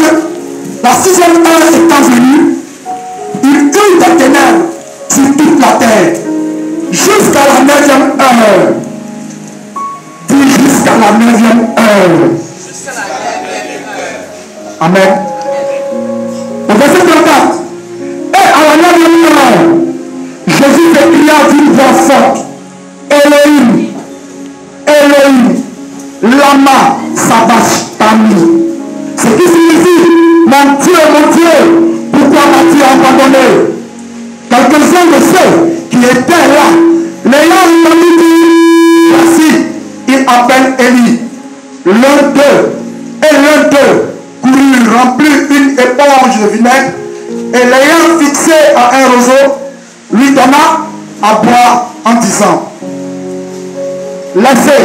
que la sixième heure étant venue, il eut des ténèbres sur toute la terre. Jusqu'à la neuvième heure. Dis jusqu'à la neuvième heure. Amen. Au verset 34. Et à la neuvième heure, Jésus s'écria d'une voix forte. Elohim, Elohim, lama sabachthani. Ce qui signifie, mon Dieu, pourquoi m'as-tu abandonné? Quelques-uns de ceux qui étaient là, l'ayant entendu dire, voici, il appelle Élie. L'un d'eux courut remplir une éponge de vinaigre et l'ayant fixé à un roseau, lui donna à boire en disant, laissez,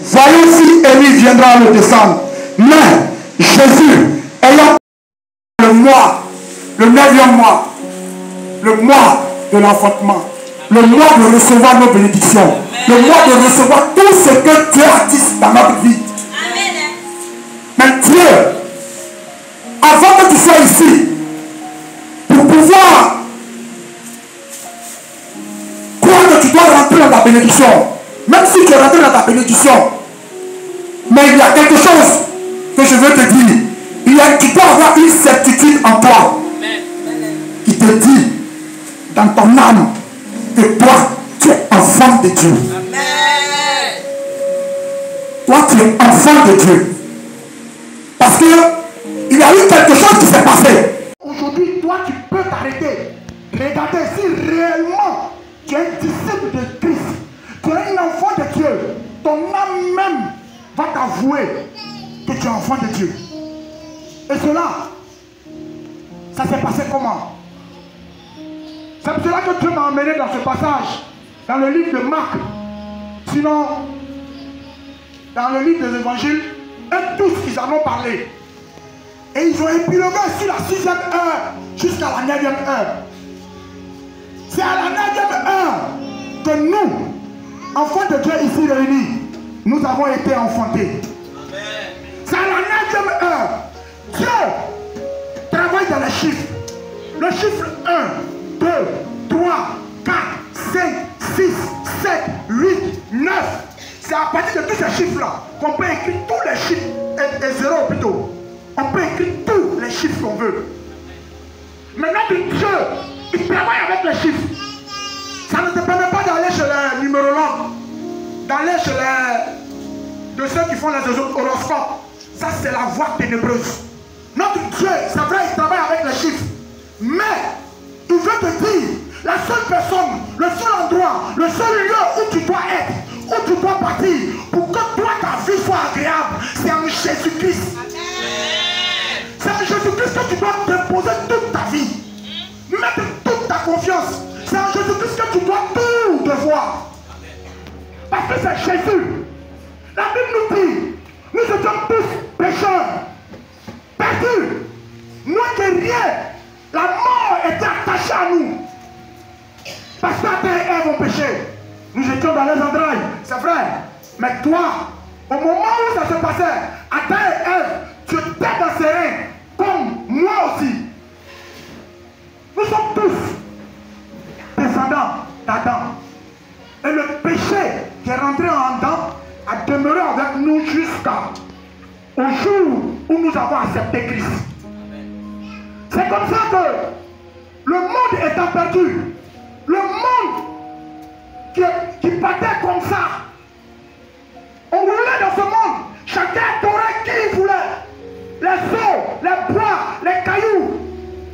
voyons si Élie viendra le descendre. Mais Jésus, ayant le mois, le 9e mois, le mois de l'enfantement, le mois de recevoir nos bénédictions, le mois de recevoir tout ce que Dieu a dit dans notre vie. Mais Dieu, avant que tu sois ici, pour pouvoir croire que tu dois rentrer dans ta bénédiction, même si tu es rentré dans ta bénédiction, mais il y a quelque chose que je veux te dire. Tu dois avoir une certitude en toi qui te dit dans ton âme que toi, tu es enfant de Dieu. Toi, tu es enfant de Dieu. Parce que il y a eu quelque chose qui s'est passé. Aujourd'hui, toi, tu peux t'arrêter. Regardez si réellement tu es un disciple de Christ. Tu es un enfant de Dieu. Ton âme même va t'avouer que tu es enfant de Dieu. Et cela, ça s'est passé comment? C'est pour cela que Dieu m'a emmené dans ce passage, dans le livre de Marc. Sinon, dans le livre des évangiles, eux tous, ils en ont parlé. Et ils ont épilogué sur la 6e heure jusqu'à la 9e heure. C'est à la 9e heure que nous, enfants de Dieu ici réunis, nous avons été enfantés. C'est à la 9e heure. Dieu travaille dans les chiffres. Le chiffre 1, 2, 3, 4, 5, 6, 7, 8, 9. C'est à partir de tous ces chiffres-là qu'on peut écrire tous les chiffres, et zéro plutôt. On peut écrire tous les chiffres qu'on veut. Maintenant, Dieu, il travaille avec les chiffres. Ça ne te permet pas d'aller chez les numérologues, d'aller chez les... de ceux qui font les horoscopes. Ça, c'est la voie ténébreuse. Notre Dieu, c'est vrai, il travaille avec les chiffres. Mais, il veut te dire, la seule personne, le seul endroit, le seul lieu où tu dois être, où tu dois partir, pour que toi, ta vie soit agréable, c'est en Jésus-Christ. C'est en Jésus-Christ que tu dois te poser toute ta vie. Mettre toute ta confiance. C'est en Jésus-Christ que tu dois tout devoir. Parce que c'est Jésus. La Bible nous dit, nous étions tous pécheurs, perdus, moins que rien. La mort était attachée à nous. Parce qu'Adam et Ève ont péché. Nous étions dans les entrailles, c'est vrai. Mais toi, au moment où ça se passait, Adam et Ève, tu étais dans ses reins, comme moi aussi. Nous sommes tous descendants d'Adam. Et le péché qui est rentré en Adam a demeuré avec nous jusqu'au jour où nous avons accepté Christ. C'est comme ça que le monde étant perdu, le monde qui partait comme ça, on roulait dans ce monde, chacun adorait qui il voulait, les eaux, les bois, les cailloux.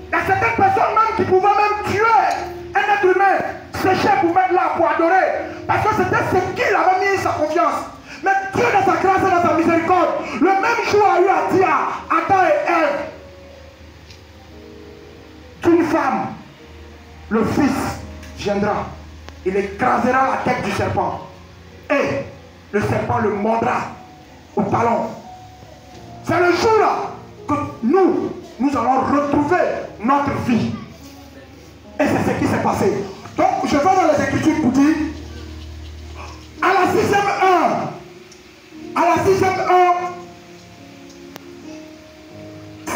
Il y a certaines personnes même qui pouvaient même tuer un être humain, sécher pour mettre là, pour adorer, parce que c'était ce qu'il avait mis sa confiance. Mais Dieu dans sa grâce et dans sa miséricorde, le même jour a eu à dire à Adam et Ève, qu'une femme, le Fils viendra, il écrasera la tête du serpent et le serpent le mordra au talon. C'est le jour-là que nous allons retrouver notre vie. Et c'est ce qui s'est passé. Donc je vais dans les Écritures pour dire, à la 6e heure,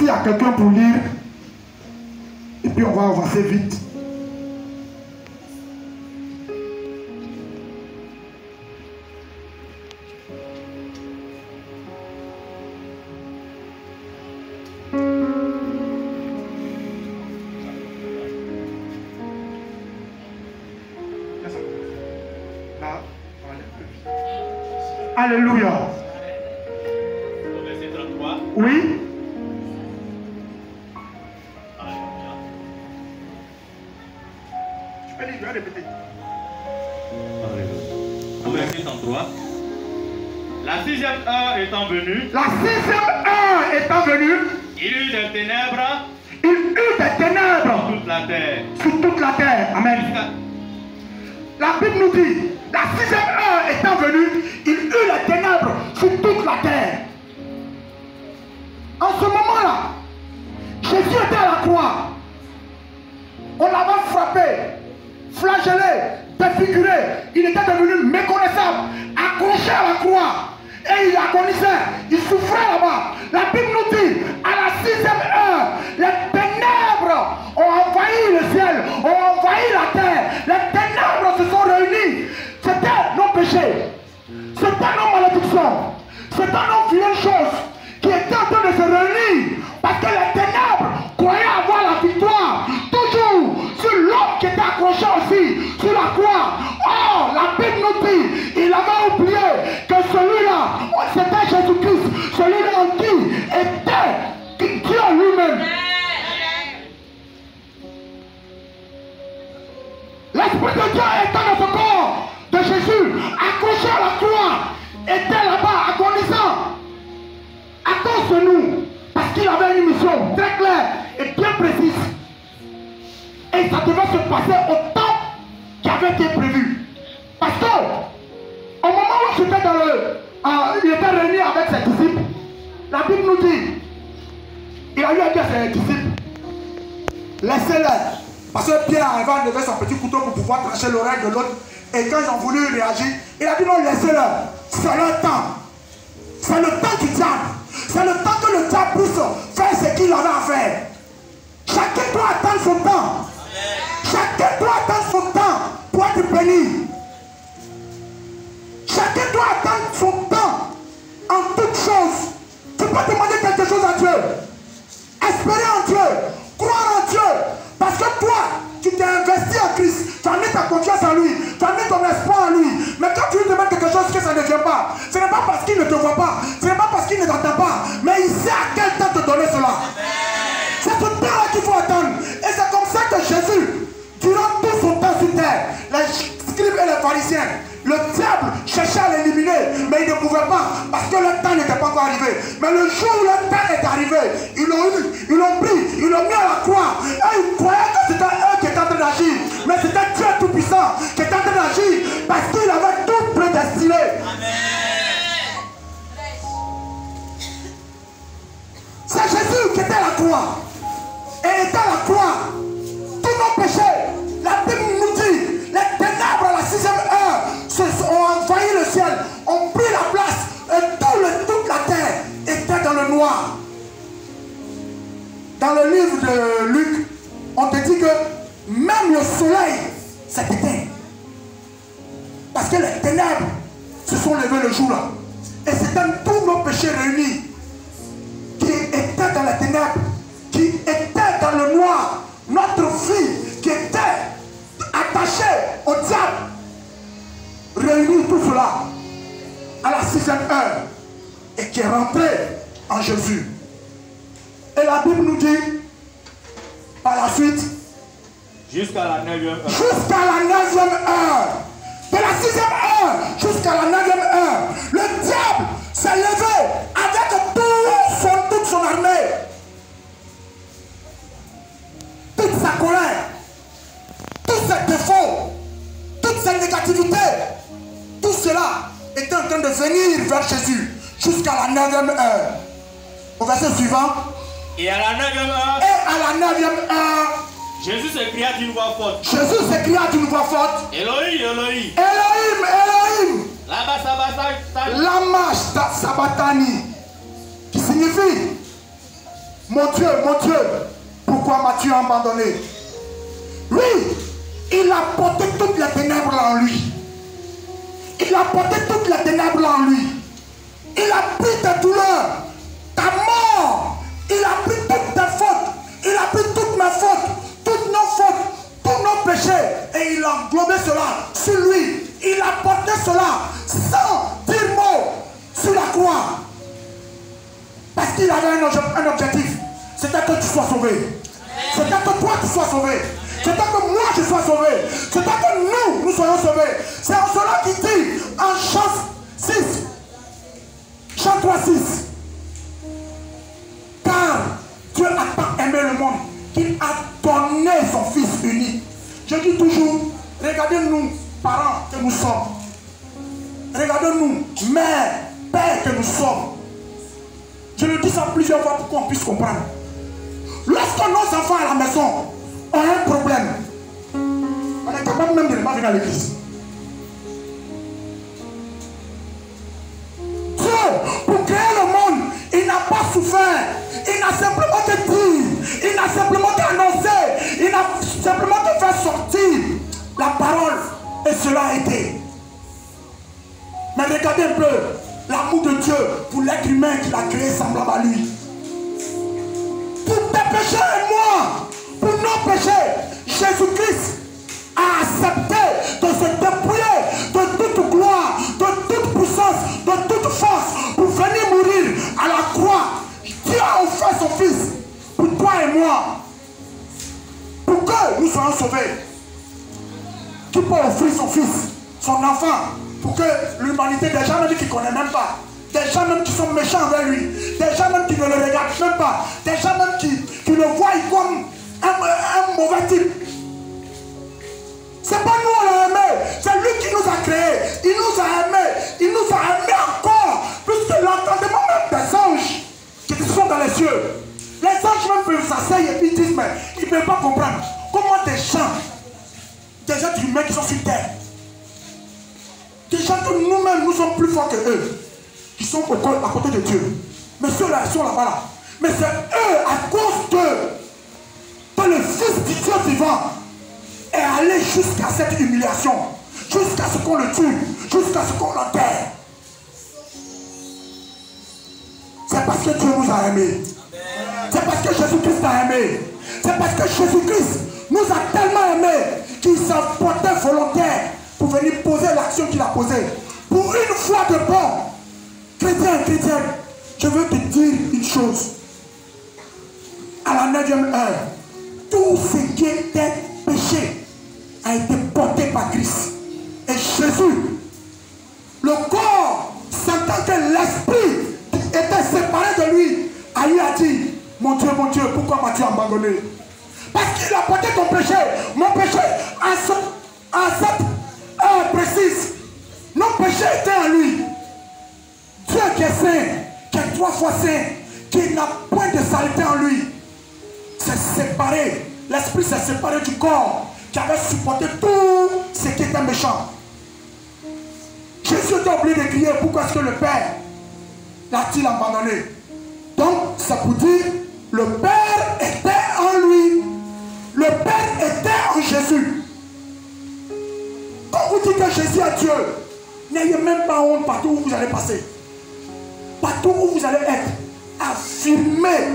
S'il y a quelqu'un pour lire, et puis on va avancer vite. Alléluia. Verset 33. Oui. Tu peux lire, je vais répéter. Au verset 33. La 6e heure étant venue, La 6e heure étant venue, il eut des ténèbres il eut des ténèbres sur toute la terre. sur toute la terre. Amen. La Bible nous dit, la 6e heure étant venue, il eut les ténèbres sur toute la terre. En ce moment-là, Jésus était à la croix. On l'avait frappé, flagellé, défiguré. Il était devenu méconnaissable, accroché à la croix. Et il agonisait, il souffrait là-bas. La Bible nous dit, à la 6e heure, les ténèbres ont envahi le ciel, ont envahi la terre. Les ténèbres se sont réunies. C'était nos péchés, c'était nos malédictions, c'était nos violentes choses qui étaient en train de se réunir. Parce que les ténèbres croyaient avoir la victoire, toujours sur l'homme qui était accroché aussi sur la croix. Or, la Bible nous dit, il avait oublié que celui-là, c'était Jésus-Christ, celui-là en qui était Dieu lui-même. L'Esprit de Dieu était dans ce corps de Jésus, accroché à la croix, était là-bas, agonisant, à cause de nous, parce qu'il avait une mission très claire et bien précise. Et ça devait se passer au temps qui avait été prévu. Parce que, au moment où j'étais dans le... il était réuni avec ses disciples, la Bible nous dit, il a eu à dire à ses disciples, laissez-les. Parce que Pierre arrivait à lever son petit couteau pour pouvoir trancher l'oreille de l'autre. Et quand ils ont voulu réagir, il a dit non, laissez-le. C'est le temps. C'est le temps du diable. C'est le temps que le diable puisse faire ce qu'il avait à faire. Chacun doit attendre son temps. Chacun doit attendre son temps pour être béni. Chacun doit attendre son temps en toutes choses. Tu peux demander quelque chose à Dieu. Espérer en Dieu. Croire en Dieu. Parce que toi, tu t'es investi en Christ, tu as mis ta confiance en lui, tu as mis ton espoir en lui. Mais quand tu lui demandes quelque chose que ça ne vient pas, ce n'est pas parce qu'il ne te voit pas, ce n'est pas parce qu'il ne t'entend pas, mais il sait à quel temps te donner cela. C'est ce temps-là qu'il faut attendre. Et c'est comme ça que Jésus, durant tout son temps sur terre, les scribes et les pharisiens, le diable cherchait à l'éliminer, mais il ne pouvait pas, parce que le temps n'était pas encore arrivé. Mais le jour où le temps est arrivé, ils l'ont pris, ils l'ont mis à la croix. Et ils croyaient que c'était eux qui étaient en train d'agir. Mais c'était Dieu Tout-Puissant qui était en train d'agir, parce qu'il avait tout prédestiné. Amen. C'est Jésus qui était à la croix. Et il était à la croix. Tous nos péchés, la Bible nous dit, les ténèbres à la 6e heure ont envahi le ciel, ont pris la place, et toute la terre était dans le noir. Dans le livre de Luc, on te dit que même le soleil s'est éteint. Parce que les ténèbres se sont levées le jour-là. Et c'était tous nos péchés réunis qui étaient dans les ténèbres, qui étaient dans le noir. Notre vie qui était attachée au diable, réunit tout cela à la 6e heure et qui est rentré en Jésus. Et la Bible nous dit par la suite, jusqu'à la 9e heure. Jusqu'à la 9e heure. De la 6e heure jusqu'à la 9e heure, le diable s'est levé avec toute son armée. Toute sa colère, tous ses défauts, toute sa négativité, tout cela était en train de venir vers Jésus jusqu'à la 9e heure. Au verset suivant. Et à la 9e heure. Et à la 9e heure. Jésus s'écria d'une voix forte. Jésus s'écria d'une voix forte. Elohim, Elohim. Elohim, Elohim. Lama Lama sabachthani. Qui signifie, mon Dieu, pourquoi m'as-tu abandonné? Lui, il a porté toutes les ténèbres en lui. Il a porté toutes les ténèbres en lui. Il a pris ta douleur, ta mort. Il a pris toutes tes fautes. Il a pris toutes mes fautes, toutes nos fautes, tous nos péchés. Et il a englobé cela sur lui. Il a porté cela sans dire mot sur la croix. Parce qu'il avait un objectif. C'était que tu sois sauvé. C'était que toi tu sois sauvé. C'était que moi je sois sauvé. C'était que nous soyons sauvés. C'est en cela qu'il dit en chant 6. Chant 3, 6. Car Dieu a tant aimé le monde qu'il a donné son Fils unique. Je dis toujours, regardez-nous, parents que nous sommes. Regardez-nous, mères, pères que nous sommes. Je le dis ça plusieurs fois pour qu'on puisse comprendre. Lorsque nos enfants à la maison ont un problème, on est capable même de ne pas venir à l'église. Dieu, pour créer le monde, il n'a pas souffert. Il n'a simplement que dire, il n'a simplement qu'annoncer, il n'a simplement que faire sortir la parole. Et cela a été. Mais regardez un peu l'amour de Dieu pour l'être humain qu'il a créé semblable à lui. Pour tes péchés et moi, pour nos péchés, Jésus-Christ a accepté de se dépouiller de toute gloire, de toute puissance, de toute force pour venir mourir à la croix. Dieu a offert son Fils pour toi et moi, pour que nous soyons sauvés. Qui peut offrir son Fils, son enfant, pour que l'humanité, des gens même qui ne connaissent même pas, des gens même qui sont méchants envers lui, des gens même qui ne le regardent même pas, des gens même qui le voient comme un mauvais type. C'est pas nous on l'a aimé, c'est lui qui nous a créés. Il nous a aimés encore, puisque l'entendement même des anges qui sont dans les cieux. Les anges même peuvent s'asseoir et puis disent, mais ils ne peuvent pas comprendre comment des êtres humains qui sont sur terre, des gens que nous-mêmes nous sommes plus forts que eux, qui sont à côté de Dieu. Mais ceux-là, ils sont là-bas là. Mais c'est eux, à cause d'eux, que le Fils du Dieu vivant est allé jusqu'à cette humiliation, jusqu'à ce qu'on le tue, jusqu'à ce qu'on l'enterre. C'est parce que Dieu nous a aimés. C'est parce que Jésus-Christ a aimé. C'est parce que Jésus-Christ nous a tellement aimés qu'il s'est porté volontaire pour venir poser l'action qu'il a posée. Pour une fois de bon, chrétien, je veux te dire une chose. À la 9e heure, tout ce qui était péché a été porté par Christ. Et Jésus, le corps, sentant que l'esprit était séparé de lui, a lui a dit, mon Dieu, pourquoi m'as-tu abandonné? Parce qu'il a porté ton péché, mon péché, à cette heure précise. Nos péchés étaient en lui. Dieu qui est saint, qui est 3 fois saint, qui n'a point de saleté en lui, s'est séparé. L'esprit s'est séparé du corps qui avait supporté tout ce qui était méchant. Jésus était obligé de crier, pourquoi est-ce que le Père l'a-t-il abandonné? Donc, c'est pour dire, le Père était en lui. Le Père était en Jésus. Quand vous dites que Jésus est Dieu, n'ayez même pas honte partout où vous allez passer. Partout où vous allez être, affirmez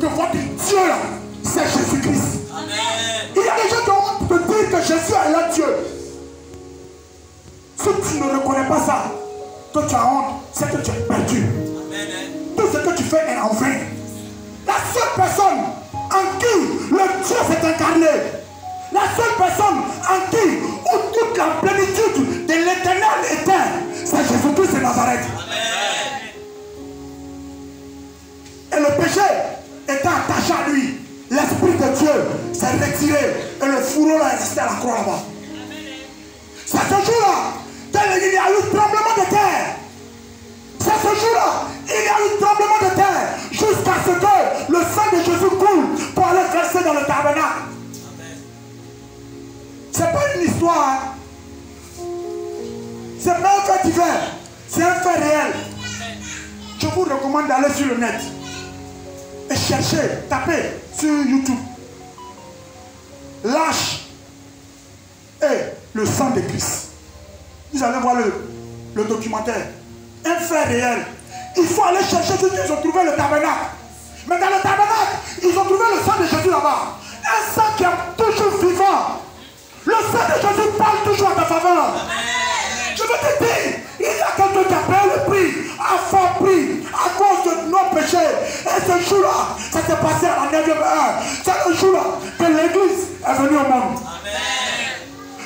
que votre Dieu là, c'est Jésus-Christ. Il y a des gens qui ont honte de dire que Jésus est là Dieu. Si tu ne reconnais pas ça, que tu as honte, c'est que tu es perdu. Tout ce que tu fais est en vain. La seule personne en qui le Dieu s'est incarné, la seule personne en qui, où toute la plénitude de l'éternel était, c'est Jésus-Christ de Nazareth. Et le péché était attaché à lui. L'Esprit de Dieu s'est retiré et le fourreau là est resté à la croix là-bas. C'est ce jour-là qu'il y a eu tremblement de terre. C'est ce jour-là, il y a eu tremblement de terre jusqu'à ce que le sang de Jésus coule pour aller verser dans le tabernacle. C'est pas une histoire. C'est pas un fait divers. C'est un fait réel. Je vous recommande d'aller sur le net et cherchez, tapez sur YouTube. Lâche et le sang de Christ. Vous allez voir le documentaire. Un fait réel. Il faut aller chercher ceux qui ont trouvé le tabernacle. Mais dans le tabernacle, ils ont trouvé le sang de Jésus là-bas. Un sang qui est toujours vivant. Le sang de Jésus parle toujours à ta faveur. Je veux te dire, il y a quelqu'un qui a payé le prix, à fort prix, à cause de nos péchés. Et ce jour-là, ça s'est passé à la 9e heure. C'est le jour-là que l'église est venue au monde.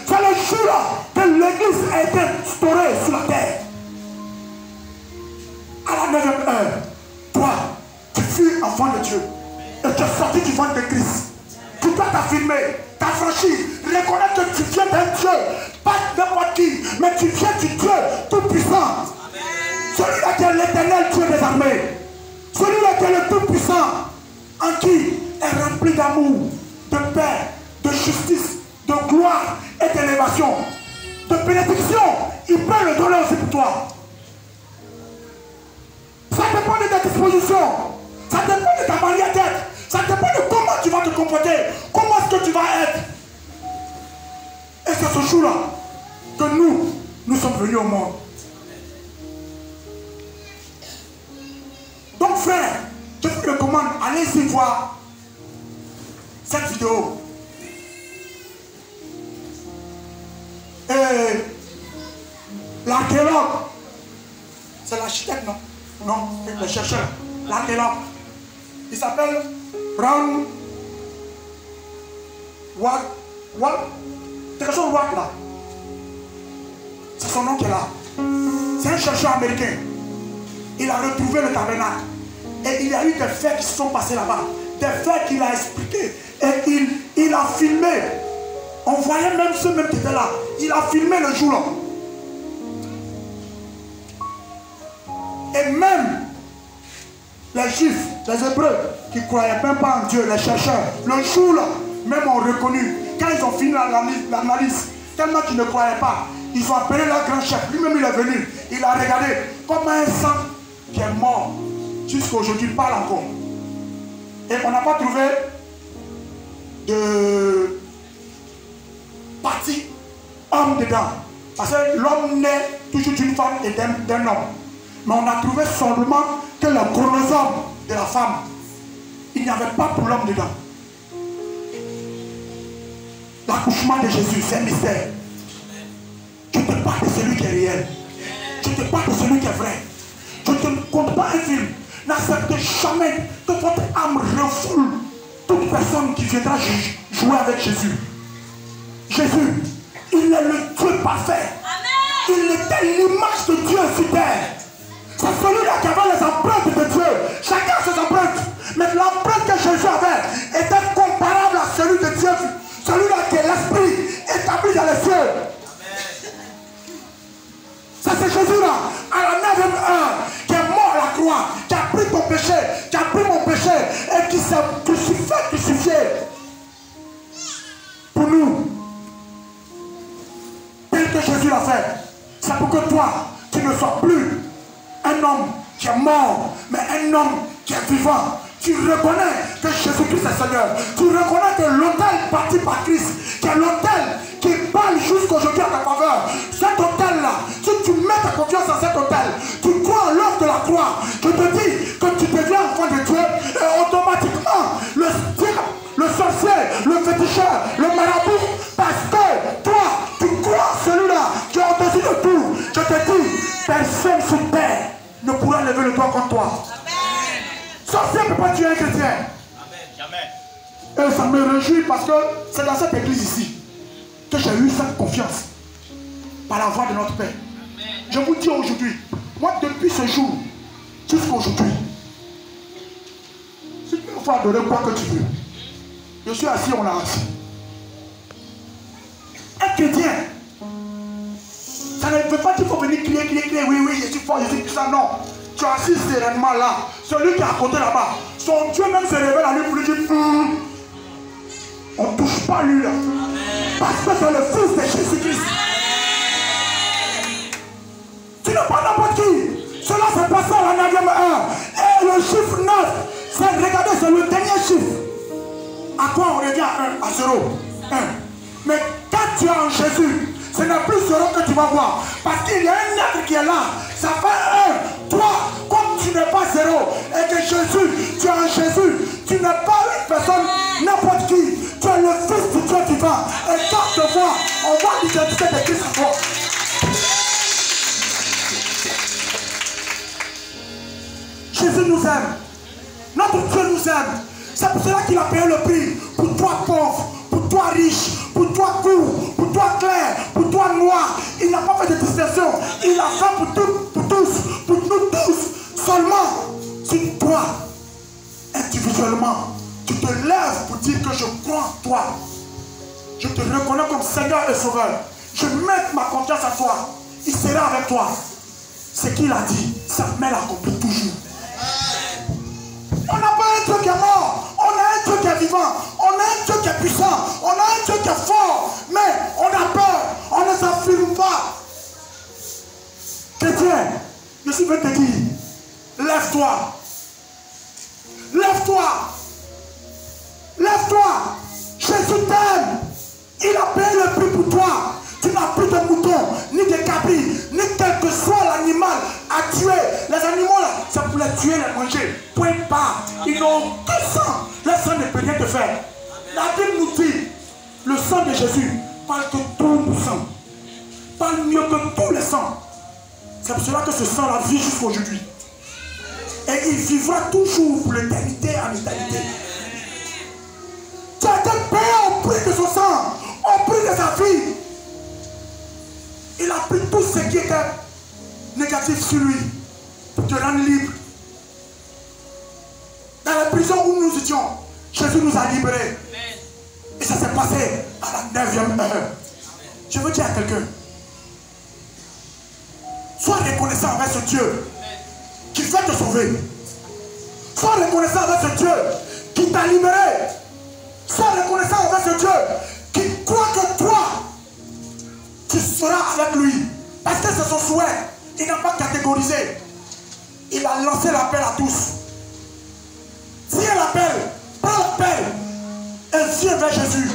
C'est le jour-là que l'église a été instaurée sur la terre. À la 9e heure, toi, tu fus enfant de Dieu. Et tu es sorti du ventre de Christ. Tu dois t'affirmer, t'affranchir, reconnaître que tu viens d'un Dieu, pas n'importe qui, mais tu viens du Dieu tout-puissant. Celui-là qui est l'éternel Dieu des armées. Celui-là qui est le tout-puissant, en qui est rempli d'amour, de paix, de justice, de gloire et d'élévation, de bénédiction. Il peut le donner aussi pour toi. Ça dépend de ta disposition. Ça dépend de ta manière d'être. Ça dépend de comment tu vas te comporter. Comment est-ce que tu vas être. Et c'est ce jour-là que nous sommes venus au monde. Donc frère, je vous recommande, allez-y voir cette vidéo. Et l'archéologue, c'est l'architecte, non? Non, le chercheur, l'archéologue. Il s'appelle Brown Watt. C'est quelque chose Watt là. C'est son nom qui est là. C'est un chercheur américain. Il a retrouvé le tabernacle. Et il y a eu des faits qui se sont passés là-bas. Des faits qu'il a expliqués. Et il a filmé. On voyait même ceux même qui étaient là. Il a filmé le jour-là. Et même les Juifs, les Hébreux, qui ne croyaient même pas en Dieu, les chercheurs, le jour-là, même ont reconnu. Quand ils ont fini l'analyse, tellement qu'ils ne croyaient pas, ils ont appelé leur grand chef. Lui-même, il est venu. Il a regardé comme un sang qui est mort. Jusqu'à aujourd'hui, il parle encore. Et on n'a pas trouvé de partie homme dedans. Parce que l'homme naît toujours d'une femme et d'un homme. Mais on a trouvé seulement que le chromosome de la femme, il n'y avait pas pour l'homme dedans. L'accouchement de Jésus, c'est un mystère. Je te parle de celui qui est réel. Je te parle de celui qui est vrai. Je ne te compte pas un film. N'acceptez jamais que votre âme refoule toute personne qui viendra jouer avec Jésus. Jésus, il est le Dieu parfait. Il était l'image de Dieu sur terre. C'est celui-là qui avait les empreintes de Dieu. Chacun a ses empreintes. Mais l'empreinte que Jésus avait était comparable à celui de Dieu. Celui-là qui est l'esprit établi dans les cieux. Ça c'est Jésus-là, à la 9e heure, qui est mort à la croix, qui a pris ton péché, qui a pris mon péché, et qui s'est crucifié pour nous. Tel que Jésus l'a fait, c'est pour que toi, tu ne sois plus un homme qui est mort, mais un homme qui est vivant. Tu reconnais que Jésus-Christ est Seigneur. Tu reconnais que l'autel bâti par Christ, qui est l'autel qui parle jusqu'aujourd'hui à ta faveur. Cet autel-là, si tu mets ta confiance dans cet autel, tu crois en l'œuvre de la croix, je te dis que tu deviens enfant de Dieu, et automatiquement, le diable, le sorcier, le féticheur, le marabout, parce que toi, tu crois en celui-là qui est au-dessus de tout. Je te dis, personne sur terre ne pourra lever le doigt contre toi. Sorcier ne peut pas tuer un chrétien. Amen. Jamais. Et ça me réjouit parce que c'est dans cette église ici que j'ai eu cette confiance par la voix de notre Père. Amen. Je vous dis aujourd'hui, moi depuis ce jour jusqu'à aujourd'hui, si tu veux adorer quoi que tu veux, je suis assis, on a assis. Un chrétien, ça ne veut pas qu'il faut venir crier, oui, je suis fort, je suis tout ça, non. Tu es assis sereinement là. Celui qui est à côté là-bas, son Dieu même se révèle à lui pour lui dire on ne touche pas lui là. Parce que c'est le Fils de Jésus-Christ. Tu n'es pas n'importe qui. Cela s'est passé à la 9e heure. Et le chiffre 9, c'est regardez ce à 0. Mais quand tu es en Jésus, ce n'est plus 0 que tu vas voir. Parce qu'il y a un être qui est là. Ça fait 1. Toi, comme tu n'es pas 0, et que Jésus, tu es en Jésus, tu n'es pas une personne, n'importe qui. Tu es le Fils du Dieu vivant. Et quand tu te vois, on voit l'identité de Christ en toi. Jésus nous aime. Notre Dieu nous aime. C'est pour cela qu'il a payé le prix. Pour toi pauvre, pour toi riche, pour toi court, pour toi clair, pour toi noir. Il n'a pas fait de distinction. Il a fait pour tous, pour nous tous. Seulement, si toi, individuellement, tu te lèves pour dire que je crois en toi. Je te reconnais comme Seigneur et Sauveur. Je mets ma confiance en toi. Il sera avec toi. Ce qu'il a dit, sa main l'accomplit toujours. On n'a pas un Dieu qui est mort. On a un Dieu qui est vivant. On a un Dieu qui est puissant. On a un Dieu qui est fort. Mais on a peur. On ne s'affirme pas. Chrétien, je suis venu te dire, lève-toi. Lève-toi. Lève-toi. Jésus t'aime. Il a payé le prix pour toi. Tu n'as plus de moutons, ni de cabris, ni quel que soit l'animal à tuer. Les animaux là, c'est pour les tuer, les manger. Point pas. Ils n'ont aucun sang. Le sang ne peut rien te faire. La Bible nous dit, le sang de Jésus parle que tout le sang. Parle mieux que tous les sangs. C'est pour cela que ce sang la vit jusqu'à aujourd'hui. Et il vivra toujours pour l'éternité en éternité. Tu as été payé au prix de son sang, au prix de sa vie. Il a pris tout ce qui était négatif sur lui pour te rendre libre. Dans la prison où nous étions, Jésus nous a libérés. Et ça s'est passé à la 9e heure. Je veux dire à quelqu'un, sois reconnaissant avec ce Dieu qui veut te sauver. Sois reconnaissant avec ce Dieu qui t'a libéré. Sois reconnaissant avec ce Dieu qui croit que toi, tu seras avec lui. Parce que c'est son souhait. Il n'a pas catégorisé. Il a lancé l'appel à tous. Si elle appelle, prends l'appel et viens vers Jésus.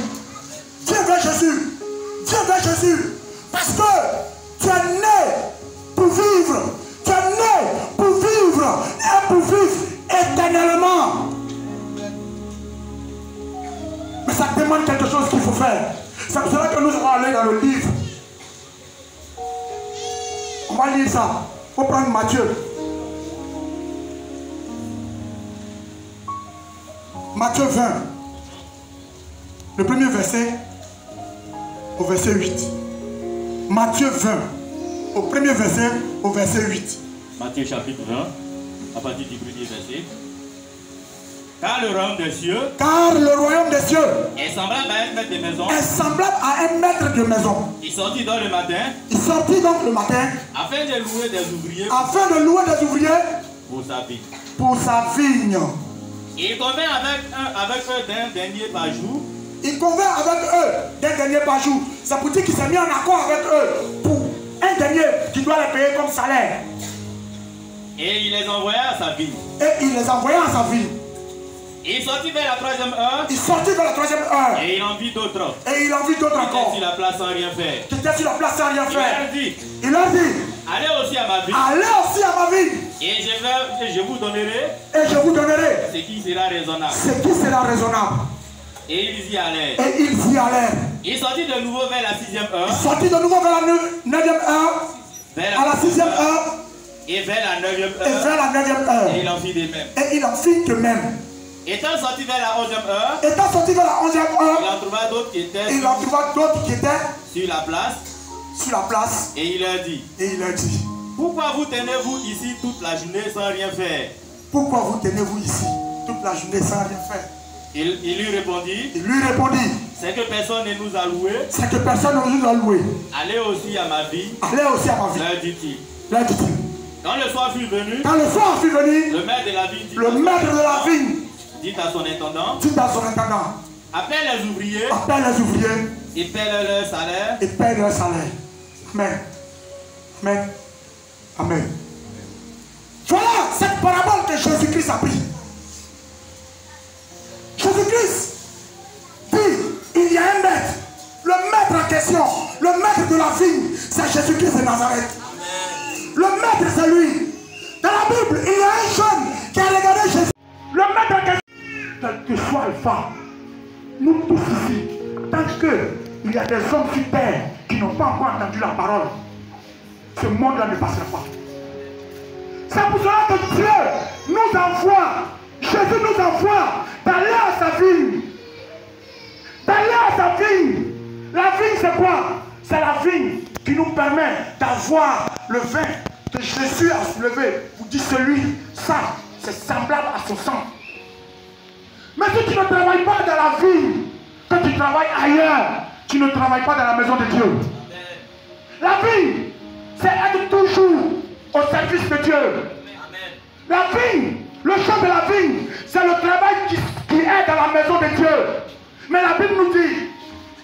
Viens vers Jésus. Viens vers Jésus. Parce que tu es né pour vivre. Tu es né pour vivre et pour vivre éternellement. Mais ça demande quelque chose qu'il faut faire. C'est pour cela que nous allons aller dans le livre. On va lire ça. Il faut prendre Matthieu. Matthieu 20. Le premier verset au verset 8. Matthieu 20. Au premier verset au verset 8. Matthieu chapitre 20, à partir du premier verset. Car le royaume des cieux est semblable à un maître de maison. Est semblable à un maître de maison. Il sortit donc le matin. Il sortit donc le matin. Afin de louer des ouvriers. Afin de louer des ouvriers. Pour sa vigne. Pour sa vigne. Il convient avec eux d'un denier par jour. Il convient avec eux d'un denier par jour. C'est pour dire qu'il s'est mis en accord avec eux pour un denier qui doit les payer comme salaire. Et il les envoya à sa vigne. Et il les envoya à sa vigne. Il sortit vers la 3e heure. Il sortit vers la 3e heure. Et il en vit d'autres. Et il en vit d'autres encore. Qui étaient sur la place sans rien faire. Qui étaient sur la place sans rien faire. Il leur dit. Allez aussi à ma vigne. Allez aussi à ma vigne. Et je vous donnerai. Et je vous donnerai. Ce qui sera raisonnable. Ce qui sera raisonnable. Et ils y allèrent. Et ils y allèrent. Il sortit de nouveau vers la 6e heure. Il sortit de nouveau vers la 9e heure. À la 6e heure. Et vers la 9e heure. Et vers la 9e heure. Et il en fit de même. Et il en fit de même. Étant sorti vers la 11e heure. Étant sorti vers la 11e heure. Il en trouva d'autres qui étaient. Il en trouva d'autres qui étaient. Sur la place. Sur la place. Et il leur dit. Et il leur dit. Pourquoi vous tenez-vous ici toute la journée sans rien faire? Pourquoi vous tenez-vous ici toute la journée sans rien faire? Il lui répondit. Il lui répondit. C'est que personne ne nous a loué. C'est que personne ne nous a loué. Allez aussi à ma vie. Allez aussi à ma vie. Leur dit-il. Leur dit-il. Quand le soir fut venu. Quand le soir fut venu. Le maître de la vigne dit. Le maître de la vigne. Dit à son intendant. Dit à son intendant. Appelle les ouvriers. Appelle les ouvriers. Et paie leur salaire. Et paie leur salaire. Amen. Amen. Amen. Voilà cette parabole que Jésus-Christ a pris. Jésus-Christ dit direction, le maître de la vie, c'est Jésus-Christ de Nazareth. Le maître, c'est lui. Dans la Bible, il y a un jeune qui a regardé Jésus. Le maître, quel que soit Alpha, nous tous ici, tant qu'il y a des hommes sur terre qui n'ont pas encore entendu la parole, ce monde-là ne passera pas. C'est pour cela que Dieu nous envoie, Jésus nous envoie d'aller à sa vigne. D'aller à sa vigne. La vigne, c'est quoi? C'est la vigne qui nous permet d'avoir le vin que Jésus a soulevé. Vous dites celui, ça, c'est semblable à son sang. Mais si tu ne travailles pas dans la vigne, que tu travailles ailleurs, tu ne travailles pas dans la maison de Dieu. La vigne, c'est être toujours au service de Dieu. La vigne, le champ de la vigne, c'est le travail qui est dans la maison de Dieu. Mais la Bible nous dit,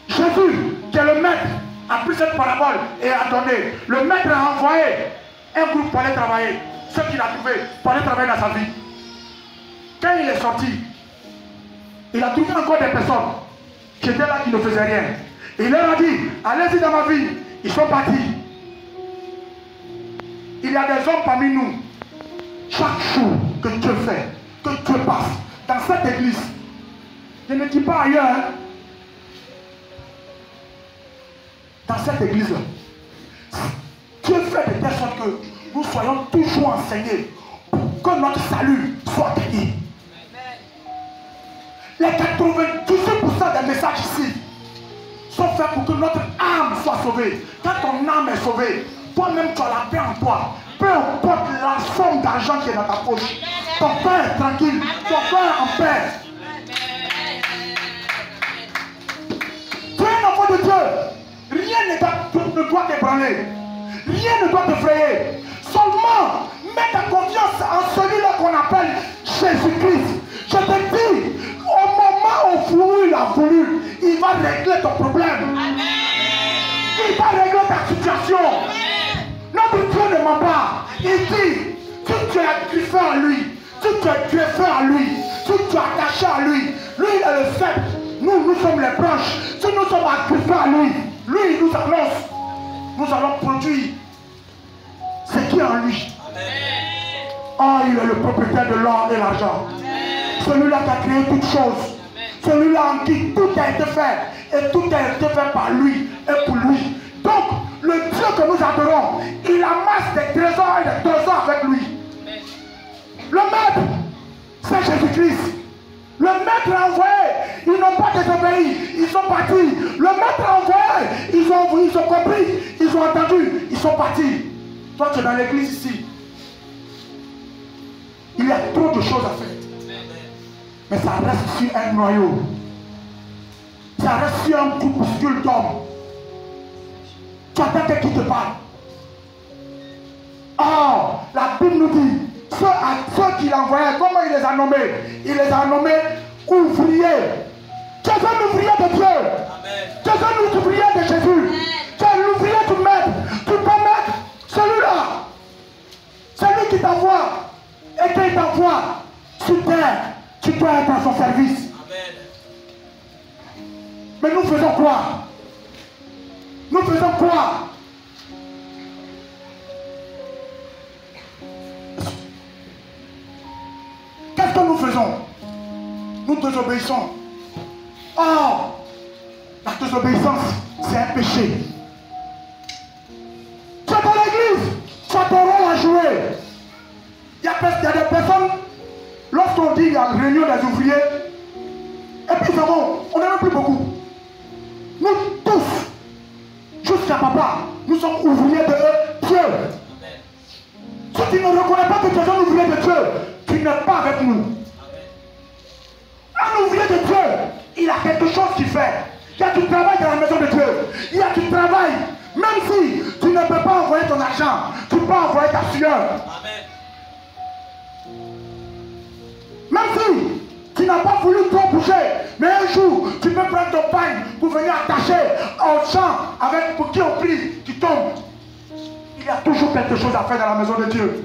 Jésus, qui est le maître, a pris cette parabole et a donné. Le maître a envoyé un groupe pour aller travailler. Ceux qu'il a trouvés pour aller travailler dans sa vie. Quand il est sorti, il a trouvé encore des personnes qui étaient là, qui ne faisaient rien. Et il leur a dit, allez-y dans ma vie. Ils sont partis. Il y a des hommes parmi nous. Chaque jour que Dieu fait, que Dieu passe dans cette église, je ne dis pas ailleurs, hein, dans cette église-là, Dieu fait de telle sorte que nous soyons toujours enseignés pour que notre salut soit gagné. Les 98% des messages ici sont faits pour que notre âme soit sauvée. Quand ton âme est sauvée, toi-même tu as la paix en toi. Peu importe la somme d'argent qui est dans ta poche, ton cœur est tranquille, ton cœur est en paix. Tu es un enfant de Dieu. Rien ne doit t'ébranler. Rien ne doit t'effrayer. Seulement, mets ta confiance en celui-là qu'on appelle Jésus-Christ. Je te dis, au moment où il a voulu, il va régler ton problème. Il va régler ta situation. Notre Dieu ne ment pas. Il dit, si tu es griffé à lui, si tu es griffé à lui, si tu es attaché à lui, lui il est le cèpe. Nous sommes les branches. Si nous sommes agriffés à lui, lui il nous annonce. Nous allons produire ce qui est en lui. Oh, il est le propriétaire de l'or et l'argent. Celui-là qui a créé toutes choses. Celui-là en qui tout a été fait. Et tout a été fait par lui et pour lui. Donc, le Dieu que nous adorons, il amasse des trésors et des trésors avec lui. Le maître, c'est Jésus-Christ. Le maître a envoyé, ils n'ont pas désobéi, ils sont partis. Le maître a envoyé, ils ont compris, ils ont entendu, ils sont partis. Toi, tu es dans l'église ici. Il y a trop de choses à faire. Mais ça reste sur un noyau. Ça reste sur un groupuscule d'hommes. Tu attends que qui te parle. Oh, la Bible nous dit, ceux qu'il a envoyés, comment il les a nommés? Il les a nommés ouvriers. Tu es un ouvrier de Dieu. Tu es un ouvrier de Jésus. Tu es l'ouvrier du maître. Tu peux mettre celui-là. Celui qui t'envoie. Et qu'il t'envoie sur terre. Tu dois être à son service. Mais nous faisons quoi? Nous faisons quoi? Qu'est-ce que nous faisons? Nous désobéissons. Oh, la désobéissance, c'est un péché. Tu es dans l'église, tu as ton rôle à jouer. Il y a des personnes, lorsqu'on dit il y a une réunion des ouvriers, et puis on n'en a plus beaucoup. Nous tous, jusqu'à papa, nous sommes ouvriers de Dieu. Si tu ne reconnais pas que tu es un ouvrier de Dieu, tu n'es pas avec nous. Un ouvrier de Dieu, il a quelque chose qu'il fait. Il y a du travail dans la maison de Dieu. Il y a du travail. Même si tu ne peux pas envoyer ton argent, tu peux envoyer ta sueur. Même si tu n'as pas voulu trop bouger, mais un jour, tu peux prendre ton pain pour venir attacher au champ avec pour qui on prie, qui tombe. Il y a toujours quelque chose à faire dans la maison de Dieu.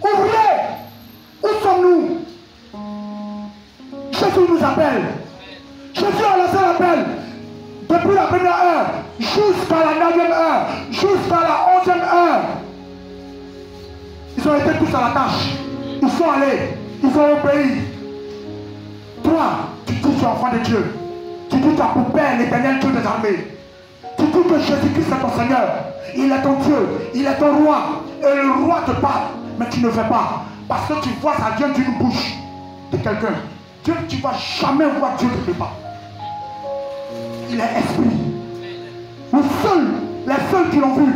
Ouvriers, où sommes-nous? Jésus nous appelle. Jésus Jésus a lancé l'appel depuis la première heure jusqu'à la 9e heure, jusqu'à la 11e heure. Ils ont été tous à la tâche. Ils sont allés, ils ont obéi. Toi, tu dis que tu es enfant de Dieu. Tu dis que tu as pour Père l'Éternel Dieu des armées. Tu dis que Jésus-Christ est ton Seigneur. Il est ton Dieu, il est ton roi. Et le roi te parle, mais tu ne fais pas. Parce que tu vois ça vient d'une bouche de quelqu'un. Dieu, tu ne vas jamais voir Dieu quelque part. Il est esprit. Les seuls qui l'ont vu,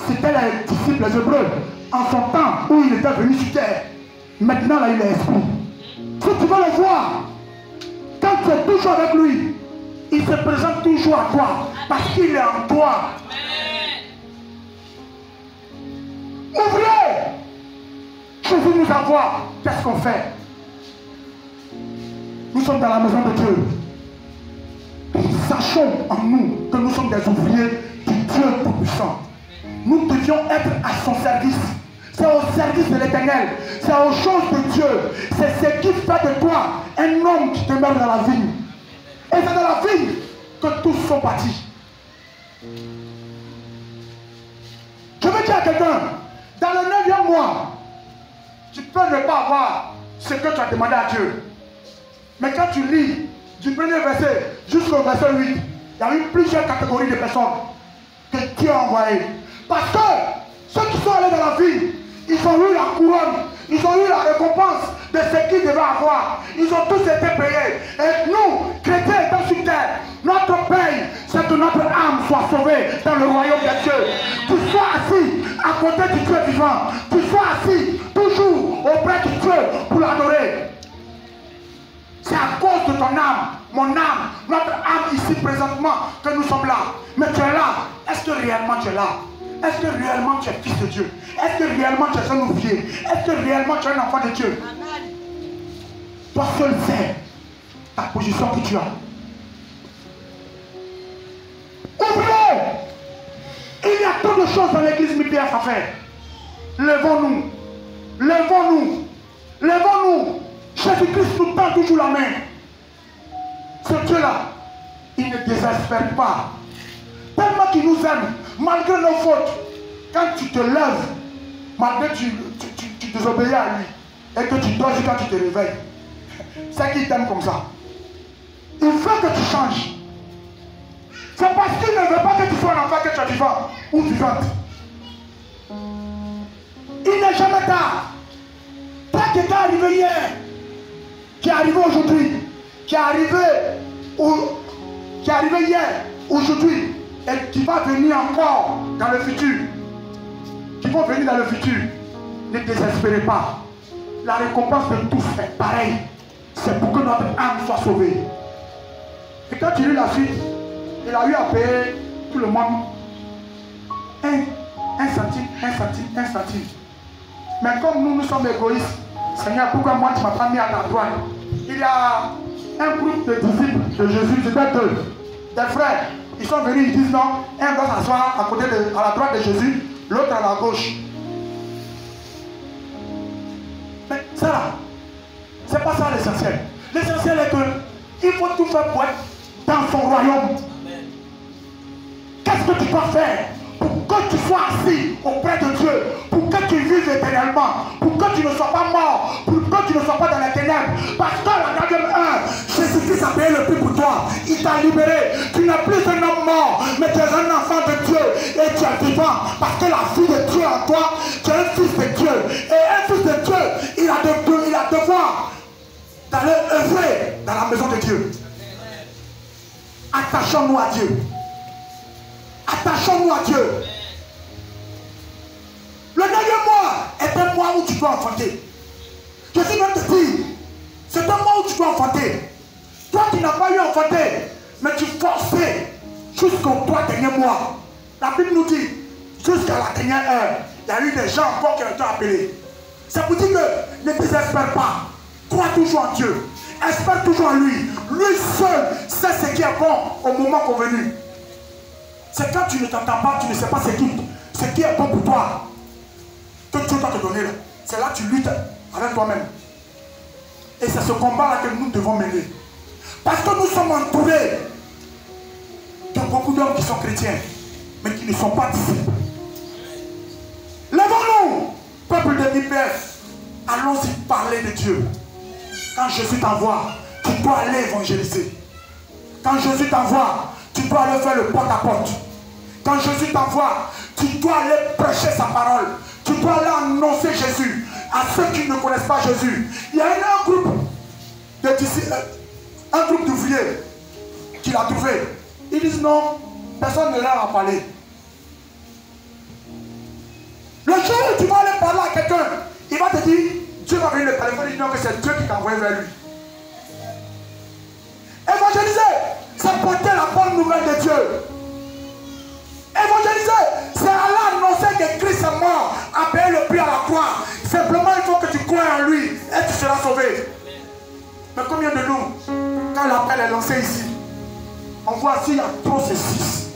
c'était les disciples, les Hébreux, en son temps où il était venu sur terre. Maintenant, là, il est esprit. Si tu veux le voir, quand tu es toujours avec lui, il se présente toujours à toi, parce qu'il est en toi. Ouvrez! Jésus nous envoie. Qu'est-ce qu'on fait? Nous sommes dans la maison de Dieu. Sachons en nous que nous sommes des ouvriers du Dieu Tout-Puissant. Nous devions être à son service. C'est au service de l'Éternel. C'est aux choses de Dieu. C'est ce qui fait de toi un homme qui demeure dans la vie. Et c'est dans la vie que tous sont partis. Je veux dire à quelqu'un, dans le 9e mois, tu peux ne pas avoir ce que tu as demandé à Dieu. Mais quand tu lis du premier verset jusqu'au verset 8, il y a eu plusieurs catégories de personnes que Dieu a envoyées. Parce que ceux qui sont allés dans la vie, ils ont eu la couronne, ils ont eu la récompense de ce qu'ils devaient avoir. Ils ont tous été payés. Et nous, chrétiens étant sur terre, notre paye, c'est que notre âme soit sauvée dans le royaume de Dieu. Tu sois assis à côté du Dieu vivant. Tu sois assis toujours auprès du Dieu pour l'adorer. C'est à cause de ton âme, mon âme, notre âme ici présentement que nous sommes là. Mais tu es là. Est-ce que réellement tu es là? Est-ce que réellement tu es fils de Dieu? Est-ce que réellement tu es un ouvrier? Est-ce que réellement tu es un enfant de Dieu? Toi seul sais ta position que tu as. Ouvrez! Il y a tant de choses dans l'église MIPF à faire. Levons-nous. Levons-nous. Levons-nous. Jésus-Christ nous tend toujours la main. Ce Dieu-là, il ne désespère pas. Tellement qu'il nous aime, malgré nos fautes. Quand tu te lèves, malgré que tu désobéis à lui, et que tu dors quand tu te réveilles, c'est qu'il t'aime comme ça. Il veut que tu changes. C'est parce qu'il ne veut pas que tu sois un enfant que tu es vivant ou vivante. Il n'est jamais tard. Toi qui est arrivé hier, qui est arrivé aujourd'hui, qui est arrivé hier, aujourd'hui, et qui va venir encore dans le futur, qui vont venir dans le futur, ne désespérez pas. La récompense de tous est pareille. C'est pour que notre âme soit sauvée. Et quand tu lis la suite, il a eu à payer tout le monde un centime, un centime, un centime. Mais comme nous sommes égoïstes, Seigneur, pourquoi moi tu m'as pas mis à ta droite? Il y a un groupe de disciples de Jésus, c'était des frères. Ils sont venus, ils disent non, un doit s'asseoir à la droite de Jésus, l'autre à la gauche. Mais ça là, c'est pas ça l'essentiel. L'essentiel est que il faut tout faire pour être dans son royaume. Qu'est-ce que tu dois faire pour que tu sois assis auprès de Dieu, pour que tu vives éternellement, pour que tu ne sois pas mort, pour que tu ne sois pas dans les ténèbres? Parce que la 9e heure, Jésus-Christ a payé le prix pour toi. Il t'a libéré. Tu n'es plus un homme mort, mais tu es un enfant de Dieu et tu es vivant. Parce que la vie de Dieu en toi, tu es un fils de Dieu. Et un fils de Dieu, il a devoir d'aller œuvrer dans la maison de Dieu. Attachons-nous à Dieu. Attachons-nous à Dieu. Le 9e mois est un mois où tu dois enfanter. Je suis même te dire, c'est un mois où tu dois enfanter. Toi qui n'as pas eu enfanter, mais tu forçais jusqu'au 3 derniers mois. La Bible nous dit, jusqu'à la dernière heure, il y a eu des gens encore qui ont été appelés. Ça vous dit que ne désespère pas. Crois toujours en Dieu. Espère toujours en lui. Lui seul sait ce qui est bon au moment convenu. C'est quand tu ne t'entends pas, tu ne sais pas ce qui est bon pour toi, que Dieu doit te donner. C'est là que tu luttes avec toi-même. Et c'est ce combat-là que nous devons mener. Parce que nous sommes entourés de beaucoup d'hommes qui sont chrétiens, mais qui ne sont pas disciples. Lèvons-nous, peuple de Nipes, allons-y parler de Dieu. Quand Jésus t'envoie, tu dois aller évangéliser. Quand Jésus t'envoie, tu dois aller faire le porte-à-porte. Quand Jésus t'envoie, tu dois aller prêcher sa parole. Tu dois aller annoncer Jésus à ceux qui ne connaissent pas Jésus. Il y a un groupe d'ouvriers qui l'a trouvé. Ils disent non, personne ne leur a parlé. Le jour où tu vas aller parler à quelqu'un, il va te dire, Dieu va venir le parler, il va dire non, que c'est Dieu qui t'a envoyé vers lui. Évangéliser, c'est porter la bonne nouvelle de Dieu. Évangéliser, c'est aller annoncer que Christ est mort, a payé le prix à la croix. Simplement, il faut que tu crois en lui et tu seras sauvé. Mais combien de nous, quand l'appel est lancé ici, on voit s'il y a trop c'est 6,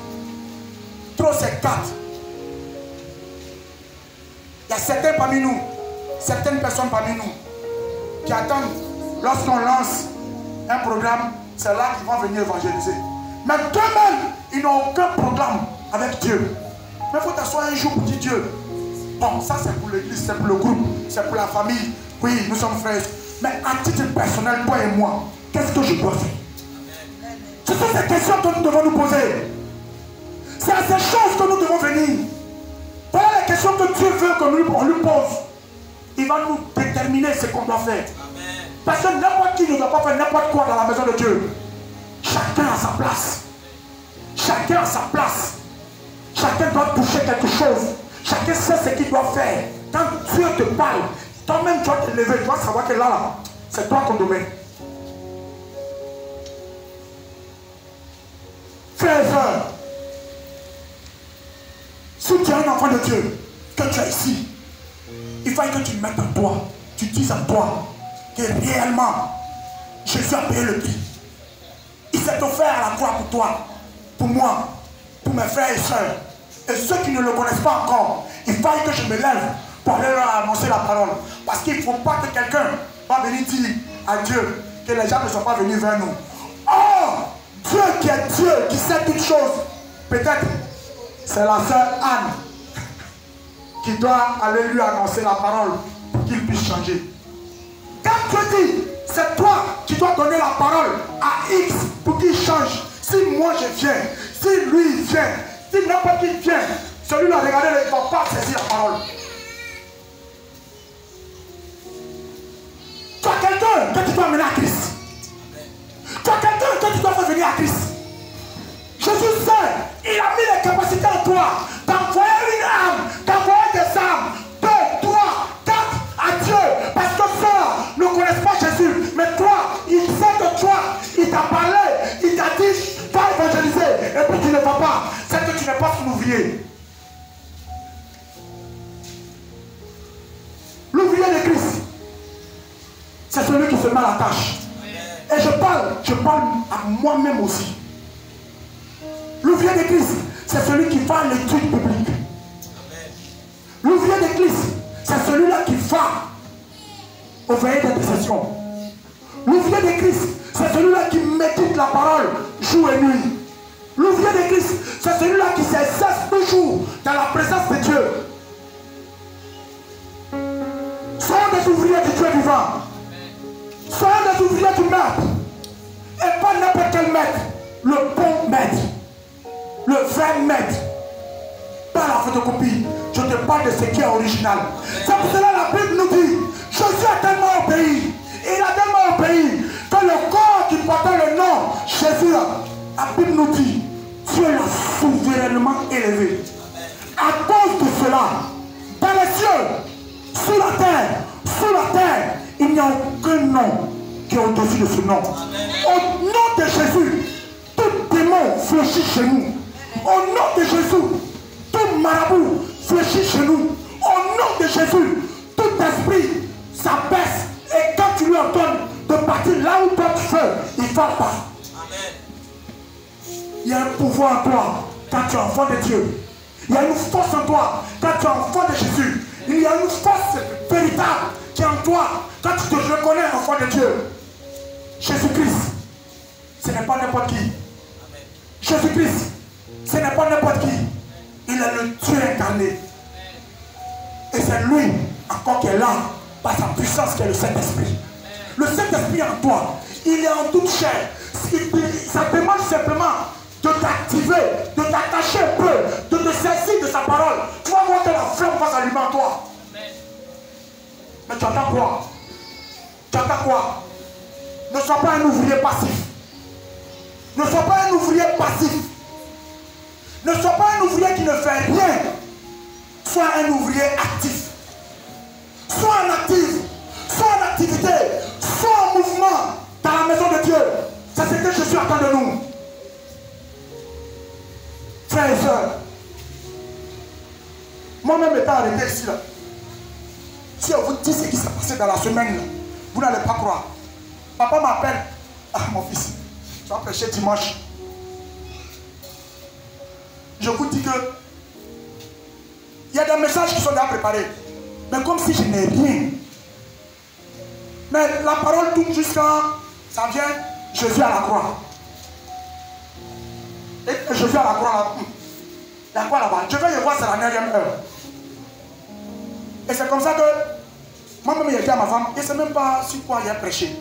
trop c'est 4. Il y a certains parmi nous, certaines personnes parmi nous, qui attendent lorsqu'on lance un programme, c'est là qu'ils vont venir évangéliser. Mais d'eux-mêmes, ils n'ont aucun programme avec Dieu. Mais il faut t'asseoir un jour pour dire Dieu. Bon, ça c'est pour l'église, c'est pour le groupe, c'est pour la famille. Oui, nous sommes frères. Mais à titre personnel, toi et moi, qu'est-ce que je dois faire? Ce sont ces questions que nous devons nous poser. C'est à ces choses que nous devons venir. Voilà les questions que Dieu veut qu'on lui pose. Il va nous déterminer ce qu'on doit faire. Parce que n'importe qui ne doit pas faire n'importe quoi dans la maison de Dieu. Chacun a sa place. Chacun a sa place. Chacun doit toucher quelque chose. Chacun sait ce qu'il doit faire. Quand Dieu te parle, toi-même tu dois te lever. Tu dois savoir que là, c'est toi ton domaine. Frères et sœurs, si tu es un enfant de Dieu, que tu es ici, il faut que tu mettes en toi, tu dises en toi que réellement, Jésus a payé le prix. Il s'est offert à la croix pour toi, pour moi, pour mes frères et sœurs. Et ceux qui ne le connaissent pas encore, il faut que je me lève pour aller leur annoncer la parole. Parce qu'il ne faut pas que quelqu'un va venir dire à Dieu que les gens ne sont pas venus vers nous. Oh, Dieu qui est Dieu, qui sait toutes choses, peut-être c'est la sœur Anne qui doit aller lui annoncer la parole pour qu'il puisse changer. Quand Dieu dit, c'est toi qui dois donner la parole à X pour qu'il change. Si moi je viens, si lui vient, si n'importe qui vient, celui-là, regardez, il ne va pas saisir la parole. Tu as quelqu'un que tu dois amener à Christ. Tu as quelqu'un que tu dois faire venir à Christ. Jésus sait, il a mis les capacités en toi d'envoyer une âme, d'envoyer des âmes, 2, 3, 4 à Dieu. Parce que ceux ne connaissent pas Jésus. Mais toi, il sait que toi, il t'a parlé, il t'a dit, va évangéliser. Et puis tu ne vas pas. C'est que tu n'es pas son ouvrier. L'ouvrier de Christ, c'est celui qui se met à la tâche. Et je parle à moi-même aussi. L'ouvrier de Christ, c'est celui qui va à l'étude publique. L'ouvrier de Christ, c'est celui-là qui va au veillées d'intercession. L'ouvrier de Christ, c'est celui-là qui médite la parole jour et nuit. L'ouvrier de Christ, c'est celui-là qui s'exerce toujours dans la présence de Dieu. Soyons des ouvriers du Dieu vivant. Soyons des ouvriers du maître. Et pas n'importe quel maître. Le bon maître. Le vrai maître. Pas la photocopie. Je te parle de ce qui est original. C'est pour cela que la Bible nous dit, Jésus a tellement obéi. Il a tellement obéi que le corps qui portait le nom Jésus, la Bible nous dit, Dieu l'a souverainement élevé. À cause de cela, dans les cieux, sous la terre, il n'y a aucun nom qui est au-dessus de ce nom. Au nom de Jésus, tout démon fléchit chez nous. Au nom de Jésus, tout marabout fléchit chez nous. Au nom de Jésus, tout esprit s'abaisse. Et quand tu lui ordonnes de partir là où toi tu veux, il ne va pas. Il y a un pouvoir en toi quand tu es enfant de Dieu. Il y a une force en toi quand tu es enfant de Jésus. Il y a une force véritable qui est en toi quand tu te reconnais enfant de Dieu. Jésus-Christ n'est pas n'importe qui. Jésus-Christ, ce n'est pas n'importe qui. Il est le Dieu incarné. Et c'est lui encore qui est là, par sa puissance qui est le Saint-Esprit. Le Saint-Esprit en toi, il est en toute chair. Ça demande simplement de t'activer, de t'attacher un peu, de te saisir de sa parole. Tu vas voir que la flamme va s'allumer en toi. Mais tu attends quoi? Tu attends quoi? Ne sois pas un ouvrier passif. Ne sois pas un ouvrier passif. Ne sois pas un ouvrier qui ne fait rien. Sois un ouvrier actif. Sois en actif. Sois en activité. Sois en mouvement dans la maison de Dieu. C'est ce que Jésus attend de nous. Frères et sœurs, moi-même étant arrêté ici, là, si on vous dit ce qui s'est passé dans la semaine, là, vous n'allez pas croire. Papa m'appelle. Ah, mon fils, tu vas prêcher dimanche. Je vous dis que il y a des messages qui sont déjà préparés. Mais comme si je n'ai rien. Mais la parole tourne jusqu'à ça vient, Jésus à la croix. Et Jésus à la croix là. La croix là-bas. Je vais y voir, c'est la 9e heure. Et c'est comme ça que moi-même il a dit à ma femme, je ne sais même pas sur quoi il a prêché.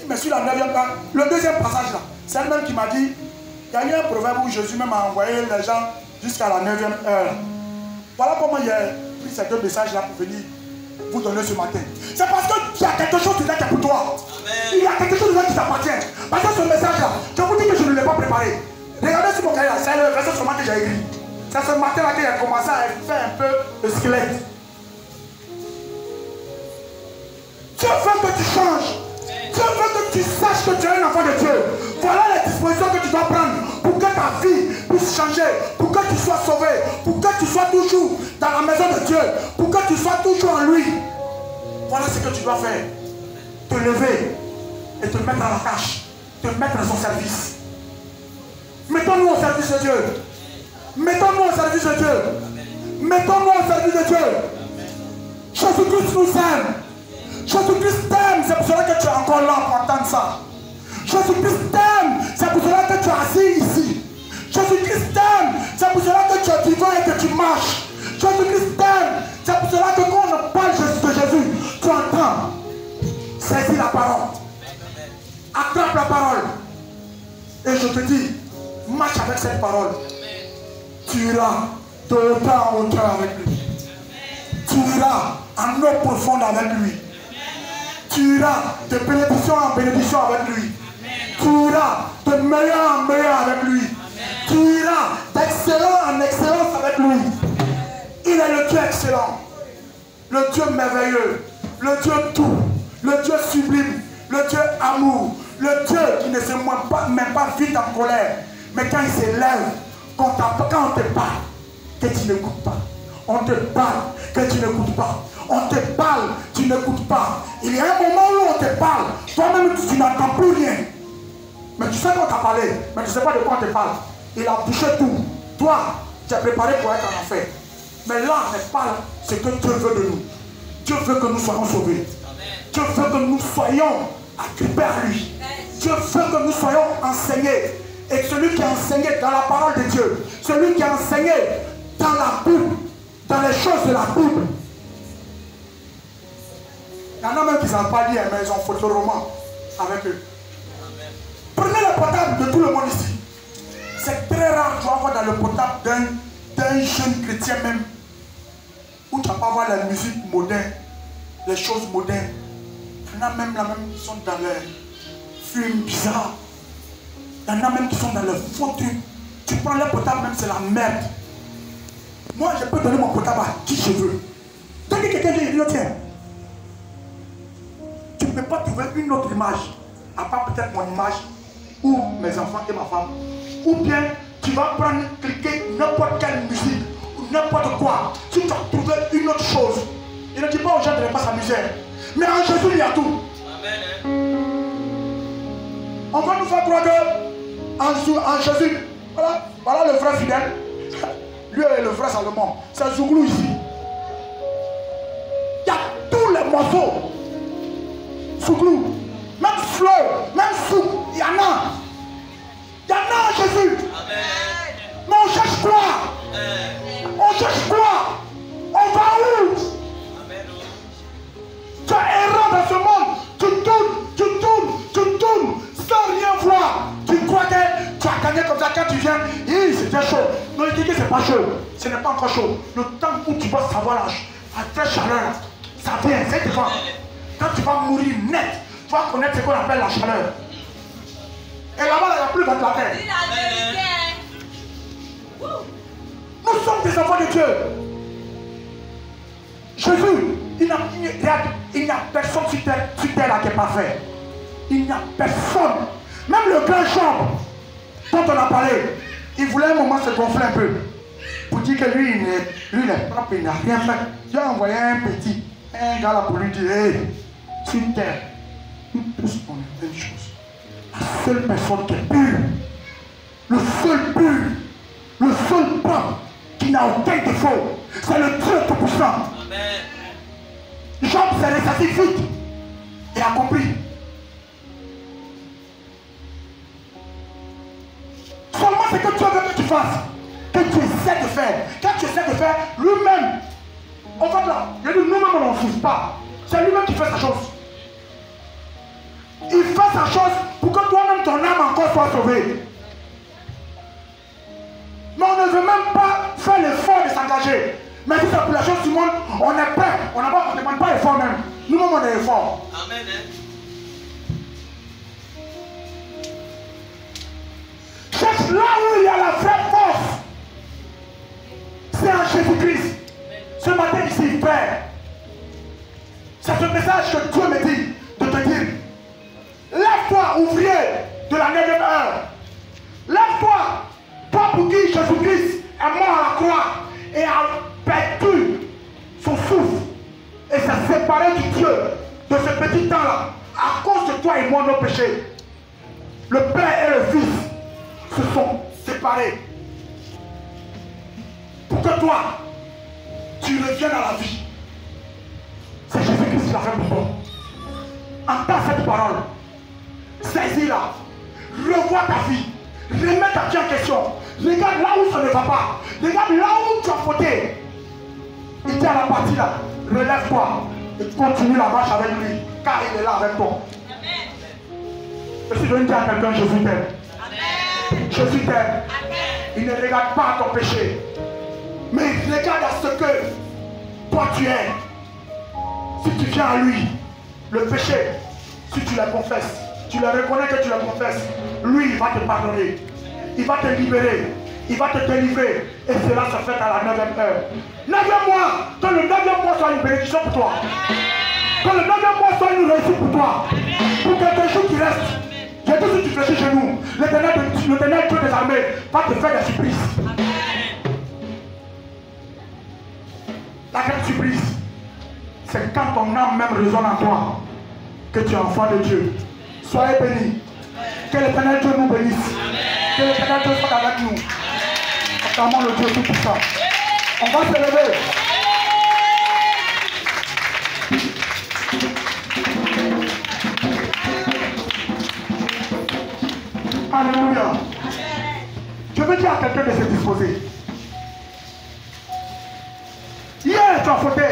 Mais sur la 9e heure, le deuxième passage là, c'est elle-même qui m'a dit, il y a eu un proverbe où Jésus même a envoyé les gens jusqu'à la 9e heure. Voilà comment il a pris ces deux messages là pour venir vous donner ce matin. C'est parce qu'il y a quelque chose dedans qui est pour toi. Amen. Il y a quelque chose dedans qui t'appartient. Parce que ce message là, je vous dis que je ne l'ai pas préparé. Regardez sur mon cahier là, c'est le verset seulement que j'ai écrit. C'est ce matin là qu'il a commencé à faire un peu le squelette. Dieu veut que tu changes. Dieu veut que tu saches que tu es un enfant de Dieu. Voilà les dispositions que tu dois prendre pour que ta vie puisse changer, pour que tu sois sauvé, pour que tu sois toujours dans la maison de Dieu, pour que tu sois toujours en lui. Voilà ce que tu dois faire. Te lever et te mettre à la tâche, te mettre à son service. Mettons-nous au service de Dieu. Mettons-nous au service de Dieu. Mettons-nous au service de Dieu. Jésus-Christ nous aime. Jésus-Christ t'aime, c'est pour cela que tu es encore là pour entendre ça. Jésus-Christ t'aime, c'est pour cela que tu es assis ici. Jésus-Christ t'aime, c'est pour cela que tu es vivant et que tu marches. Jésus-Christ t'aime, c'est pour cela que quand on parle de Jésus, tu entends. Saisis la parole. Attrape la parole. Et je te dis, marche avec cette parole. Tu iras de hauteur en hauteur avec lui. Tu iras en eau profonde avec lui. Tu iras de bénédiction en bénédiction avec lui. Tu iras de meilleur en meilleur avec lui. Tu iras d'excellent en excellence avec lui. Il est le Dieu excellent, le Dieu merveilleux, le Dieu tout, le Dieu sublime, le Dieu amour, le Dieu qui ne se met pas vite en colère. Mais quand il s'élève, quand on te parle, que tu n'écoutes pas. On te parle, que tu n'écoutes pas. On te parle, tu n'écoutes pas. Il y a un moment où on te parle, toi-même tu n'entends plus rien. Mais tu sais qu'on t'a parlé, mais tu ne sais pas de quoi on te parle. Il a bouché tout. Toi, tu es préparé pour être en enfer. Mais là, on te parle ce que Dieu veut de nous. Dieu veut que nous soyons sauvés. Dieu veut que nous soyons agrippés à lui. Dieu veut que nous soyons enseignés. Et celui qui est enseigné dans la parole de Dieu, celui qui est enseigné dans la Bible, dans les choses de la Bible. Il y en a même qui ne savent pas lire, mais ils ont photoroman avec eux. Amen. Prenez le portable de tout le monde ici. C'est très rare de voir dans le portable d'un jeune chrétien même, où tu ne vas pas voir la musique moderne, les choses modernes. Il y en a même qui sont dans les films bizarres. Il y en a même qui sont dans le faux truc. Tu prends le portable même, c'est la merde. Moi, je peux donner mon portable à qui je veux. Dès que quelqu'un dit, il tiens. Tu ne peux pas trouver une autre image, à part peut-être mon image, ou mes enfants et ma femme. Ou bien, tu vas prendre, cliquer n'importe quelle musique, ou n'importe quoi. Tu vas trouver une autre chose. Il ne dit pas aux gens de ne pas s'amuser. Mais en Jésus, il y a tout. Amen. On va nous faire croire que en Jésus, voilà le vrai fidèle. Lui est le vrai Salomon. C'est Zouglou ici. Il y a tous les morceaux. Zouglou. Même Flow, même Souk. Il y a Mais on cherche quoi? On cherche quoi? On va où? Tu es errant dans ce monde. Tu tournes, sans rien voir. Tu crois que tu as gagné comme ça quand tu viens. C'était chaud. Non, il dit que c'est pas chaud. Ce n'est pas encore chaud. Le temps où tu vas savoir la vraie chaleur, ça vient, c'est devant. Quand tu vas mourir net, tu vas connaître ce qu'on appelle la chaleur. Et là-bas, il n'y a plus de la terre. Nous sommes des enfants de Dieu. Jésus, il n'y a personne sur terre là qui est parfait. Il n'y a personne. Même le grand Job dont on a parlé, il voulait un moment se gonfler un peu. Pour dire que lui, il est propre, il n'a rien fait. Dieu a envoyé un gars là pour lui dire, hey, sur terre, nous tous on est une chose. La seule personne qui est pure, le seul pur, le seul propre, qui n'a aucun défaut, c'est le Dieu Tout-Puissant. Job s'est ressaisi vite et a compris. Seulement ce que Dieu veut que tu fasses, que tu essaies de faire. Quand tu essaies de faire, lui-même, en fait là, il dit nous-mêmes on n'en souffre pas. C'est lui-même qui fait sa chose. Il fait sa chose pour que toi-même ton âme encore soit sauvée. Mais on ne veut même pas faire l'effort de s'engager. Mais si c'est pour la chose du monde, on est prêt. On ne demande pas l'effort même. Nous-mêmes on est effort. Amen. Cherche là où il y a la vraie force. C'est en Jésus-Christ. Ce matin ici, Père, c'est ce message que Dieu me dit de te dire. Lève-toi, ouvrier de la 9e heure. Lève-toi, toi pour qui Jésus-Christ est mort à la croix et a perdu son souffle et s'est séparé du Dieu de ce petit temps-là à cause de toi et moi nos péchés. Le Père et le Fils se sont séparés pour que toi tu reviennes à la vie. C'est Jésus-Christ qui l'a fait pour toi. Entends cette parole, saisis-la, revois ta vie, remets ta vie en question. Regarde là où ça ne va pas. Regarde là où tu as fauté. Il dit à la partie là, relève-toi et continue la marche avec lui, car il est là avec toi. Et si je viens dire à quelqu'un, Jésus t'aime. Jésus t'aime. Il ne regarde pas ton péché, mais il regarde à ce que toi tu es. Si tu viens à lui, le péché, si tu le confesses, tu le reconnais que tu le confesses, lui il va te pardonner. Il va te libérer, il va te délivrer, et cela se fait à la 9e heure. 9e mois, que le 9e mois soit une bénédiction pour toi. Que le 9e mois soit une réussite pour toi. Pour quelques jours qui restent, j'ai dit si tu fléchis chez nous, l'Éternel Dieu des armées va te faire des surprises. La grande surprise, c'est quand ton âme même résonne en toi, que tu es enfant de Dieu. Soyez bénis. Que l'Éternel Dieu nous bénisse. Que l'Éternel Dieu soit avec nous. Acclamons le Dieu Tout-Puissant. On va se lever. Alléluia. Je veux dire à quelqu'un de se disposer. Hier, tu as fauté.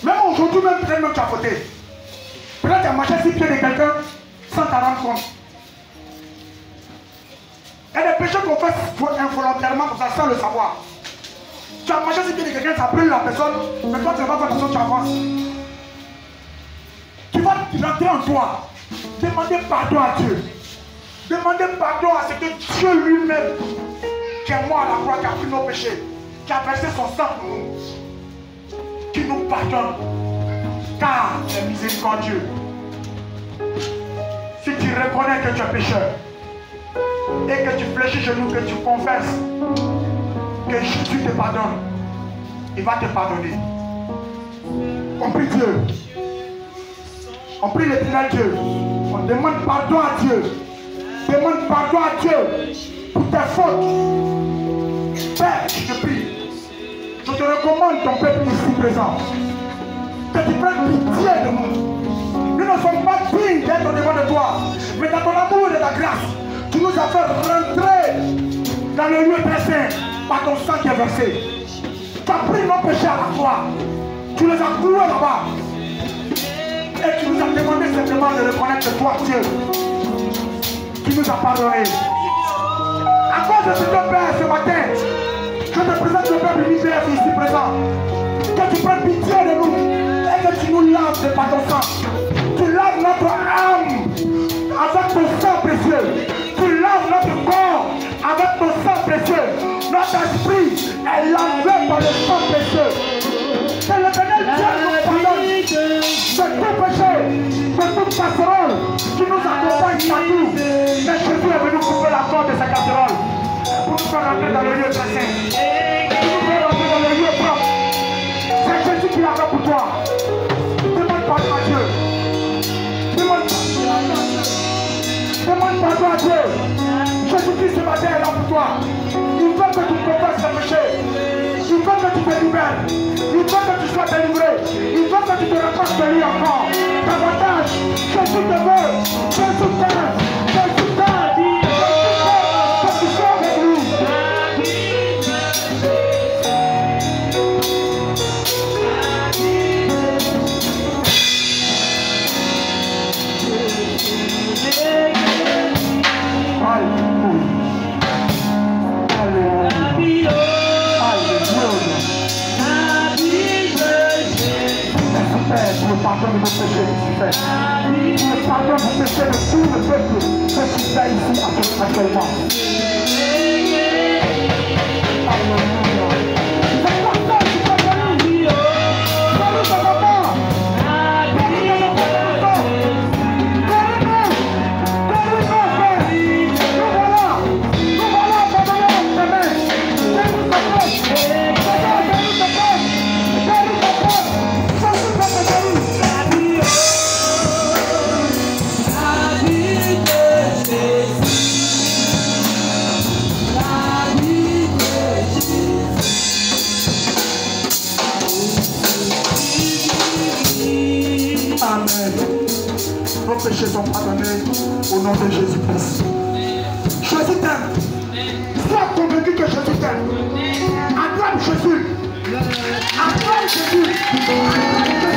Même aujourd'hui, même peut-être tu as fauté. Peut-être tu as marché sur le pied de quelqu'un sans t'en rendre compte. Il y a des péchés qu'on fait involontairement comme ça sans le savoir. Tu as marché sur le pied de quelqu'un, ça brûle la personne, mais toi tu ne vas pas faire attention, tu avances. Tu vas rentrer en toi. Demander pardon à Dieu. Demander pardon à ce que Dieu lui-même, qui est mort à la croix, qui a pris nos péchés, qui a versé son sang pour nous, qui nous pardonne. Car il est miséricordieux. Si tu reconnais que tu es pécheur et que tu fléchis chez nous, que tu confesses que Jésus te pardonne, il va te pardonner. On prie Dieu. On prie l'Éternel Dieu. On demande pardon à Dieu. Demande pardon à Dieu pour tes fautes. Père, je te prie. Je te recommande ton peuple ici présent. Que tu prennes pitié de nous. Nous ne sommes pas dignes d'être devant de toi. Mais dans ton amour et ta grâce, tu nous as fait rentrer dans le lieu très saint, par ton sang qui est versé. Tu as pris nos péchés à la croix. Tu les as cloués là-bas. Et tu nous as demandé simplement de reconnaître que toi, Dieu, qui nous a pardonné. À cause de ce Père, ce matin, je te présente le peuple univers ici présent. Que tu prennes pitié de nous et que tu nous laves de par ton sang. Tu laves notre âme avec ton sang précieux. Tu laves notre corps avec ton sang précieux. Notre esprit est lavé par le sang précieux. Que l'Éternel Dieu nous pardonne de tout péché, de toute casserole qui nous accompagne partout. Mais Jésus est venu couper la corde de sa casserole pour nous faire rentrer dans le lieu très saint. Pour nous faire rentrer dans le lieu propre. C'est Jésus qui l'a fait pour toi. Demande pardon à Dieu. Demande pardon à Dieu. Jésus-Christ ce matin est là pour toi. Il veut que tu confesses tes péchés. Il veut que tu te libères. Il veut que tu sois délivré. Il veut que tu te rapproches de lui encore. Davantage, Jésus te veut. Jésus t'aime. Jésus t'aime. Que tu sois avec lui. Pardon de vos péchés, Lucifer. Pardon de vos péchés de tout le peuple que tu fais ici actuellement. Alléluia. C'est pour ça que tu peux venir. Salut ta maman. Salut ta maman. Nous voilà abandonnés entre tes mains. Jésus t'approche. Jésus t'approche. Jésus t'approche. Jésus t'approche. Amen. Nos péchés sont pardonnés au nom de Jésus-Christ. Jésus t'aime. Sois convaincu que Jésus t'aime. Acclame Jésus. Acclame Jésus. Acclame Jésus.